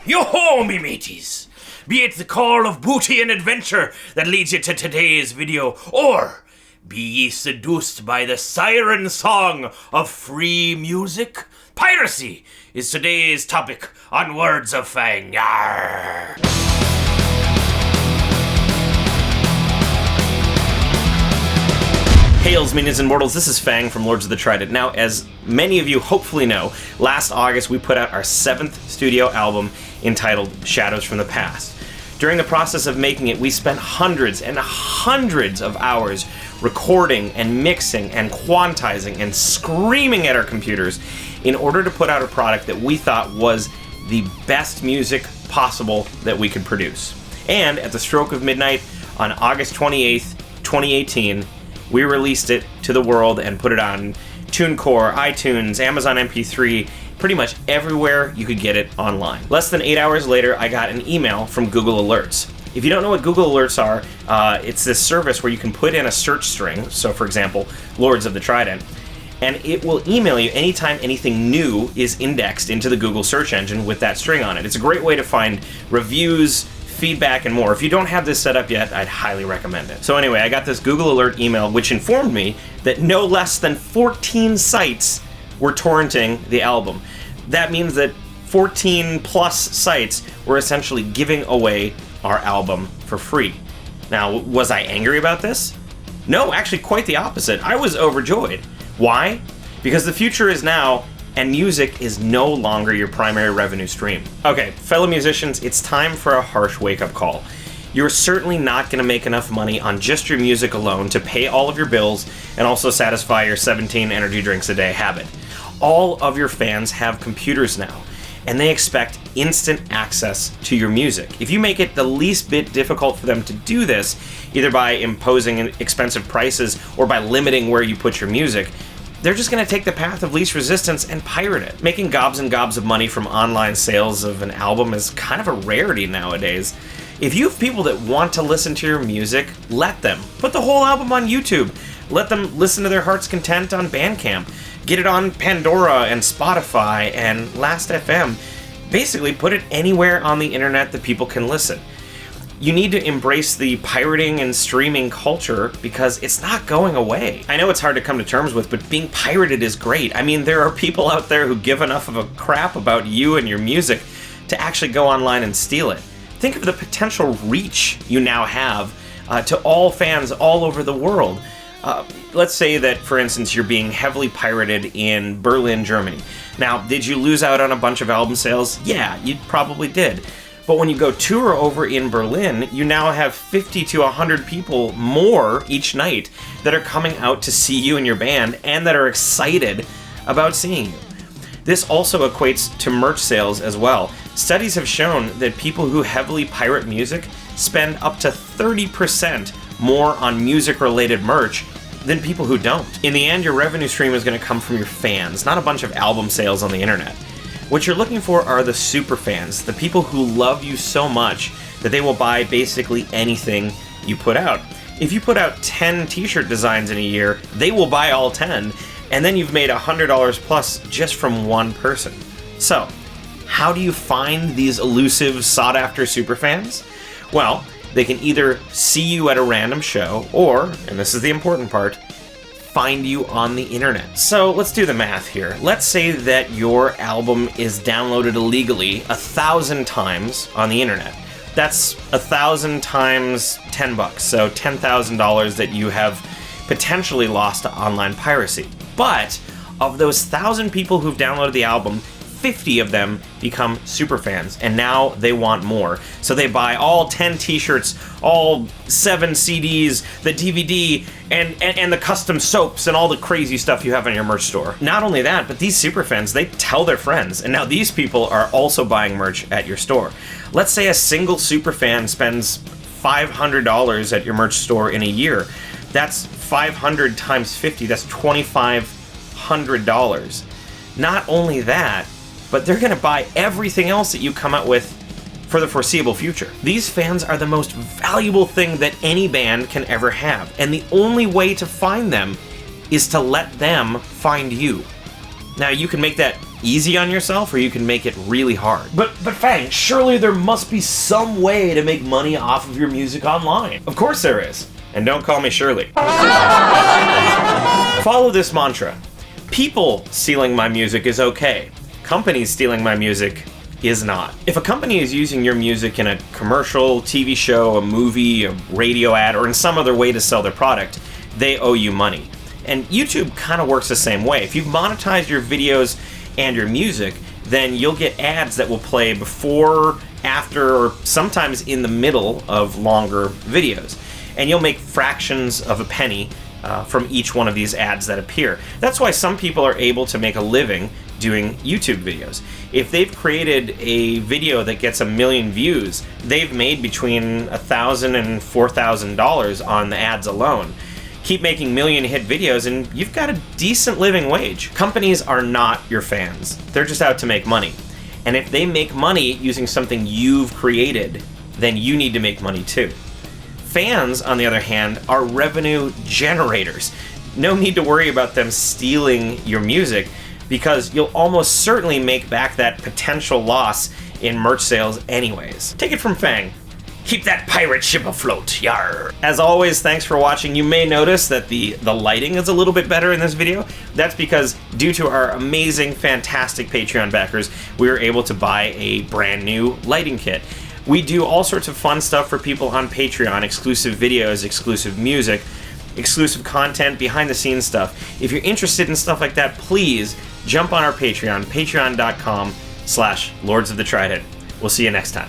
Yo-ho, me mateys! Be it the call of booty and adventure that leads you to today's video, or be ye seduced by the siren song of free music, piracy is today's topic on Words of Fang. Yar! Hails, minions and mortals, this is Fang from Lords of the Trident. Now, as many of you hopefully know, last August we put out our 7th studio album entitled Shadows from the Past. During the process of making it, we spent hundreds and hundreds of hours recording and mixing and quantizing and screaming at our computers in order to put out a product that we thought was the best music possible that we could produce. And at the stroke of midnight on August 28th, 2018, we released it to the world and put it on TuneCore, iTunes, Amazon MP3, pretty much everywhere you could get it online. Less than 8 hours later, I got an email from Google Alerts. If you don't know what Google Alerts are, it's this service where you can put in a search string, so for example, Lords of the Trident, and it will email you anytime anything new is indexed into the Google search engine with that string on it. It's a great way to find reviews, feedback, and more. If you don't have this set up yet, I'd highly recommend it. So anyway, I got this Google Alert email which informed me that no less than 14 sites were torrenting the album. That means that 14 plus sites were essentially giving away our album for free. Now, was I angry about this? No, actually quite the opposite. I was overjoyed. Why? Because the future is now, and music is no longer your primary revenue stream. Okay, fellow musicians, it's time for a harsh wake-up call. You're certainly not going to make enough money on just your music alone to pay all of your bills and also satisfy your 17 energy drinks a day habit. All of your fans have computers now, and they expect instant access to your music. If you make it the least bit difficult for them to do this, either by imposing expensive prices or by limiting where you put your music, they're just going to take the path of least resistance and pirate it. Making gobs and gobs of money from online sales of an album is kind of a rarity nowadays. If you have people that want to listen to your music, let them. Put the whole album on YouTube. Let them listen to their heart's content on Bandcamp. Get it on Pandora and Spotify and Last.fm. Basically, put it anywhere on the internet that people can listen. You need to embrace the pirating and streaming culture because it's not going away. I know it's hard to come to terms with, but being pirated is great. I mean, there are people out there who give enough of a crap about you and your music to actually go online and steal it. Think of the potential reach you now have to all fans all over the world. Let's say that, for instance, you're being heavily pirated in Berlin, Germany. Now, did you lose out on a bunch of album sales? Yeah, you probably did. But when you go tour over in Berlin, you now have 50 to 100 people more each night that are coming out to see you and your band and that are excited about seeing you. This also equates to merch sales as well. Studies have shown that people who heavily pirate music spend up to 30% more on music-related merch than people who don't. In the end, your revenue stream is going to come from your fans, not a bunch of album sales on the internet. What you're looking for are the super fans, the people who love you so much that they will buy basically anything you put out. If you put out 10 t-shirt designs in a year, they will buy all 10, and then you've made $100 plus just from one person. So, how do you find these elusive, sought-after superfans? Well, they can either see you at a random show, or, and this is the important part, find you on the internet. So let's do the math here. Let's say that your album is downloaded illegally 1,000 times on the internet. That's 1,000 times $10, so $10,000 that you have potentially lost to online piracy. But of those 1,000 people who've downloaded the album, 50 of them become superfans, and now they want more. So they buy all 10 t-shirts, all 7 CDs, the DVD, and the custom soaps, and all the crazy stuff you have in your merch store. Not only that, but these superfans, they tell their friends, and now these people are also buying merch at your store. Let's say a single superfan spends $500 at your merch store in a year. That's 500 times 50, that's $2,500. Not only that, but they're going to buy everything else that you come out with for the foreseeable future. These fans are the most valuable thing that any band can ever have, and the only way to find them is to let them find you. Now, you can make that easy on yourself or you can make it really hard. But Fang, surely there must be some way to make money off of your music online. Of course there is. And don't call me Shirley. Follow this mantra. People stealing my music is okay. Companies stealing my music is not. If a company is using your music in a commercial, TV show, a movie, a radio ad, or in some other way to sell their product, they owe you money. And YouTube kind of works the same way. If you've monetized your videos and your music, then you'll get ads that will play before, after, or sometimes in the middle of longer videos. And you'll make fractions of a penny from each one of these ads that appear. That's why some people are able to make a living doing YouTube videos. If they've created a video that gets 1 million views, they've made between $1,000 and $4,000 on the ads alone. Keep making million hit videos and you've got a decent living wage. Companies are not your fans. They're just out to make money. And if they make money using something you've created, then you need to make money too. Fans, on the other hand, are revenue generators. No need to worry about them stealing your music because you'll almost certainly make back that potential loss in merch sales anyways. Take it from Fang. Keep that pirate ship afloat, yar! As always, thanks for watching. You may notice that the lighting is a little bit better in this video. That's because due to our amazing, fantastic Patreon backers, we were able to buy a brand new lighting kit. We do all sorts of fun stuff for people on Patreon, exclusive videos, exclusive music, exclusive content, behind the scenes stuff. If you're interested in stuff like that, please jump on our Patreon, patreon.com/Lords of the Trident. We'll see you next time.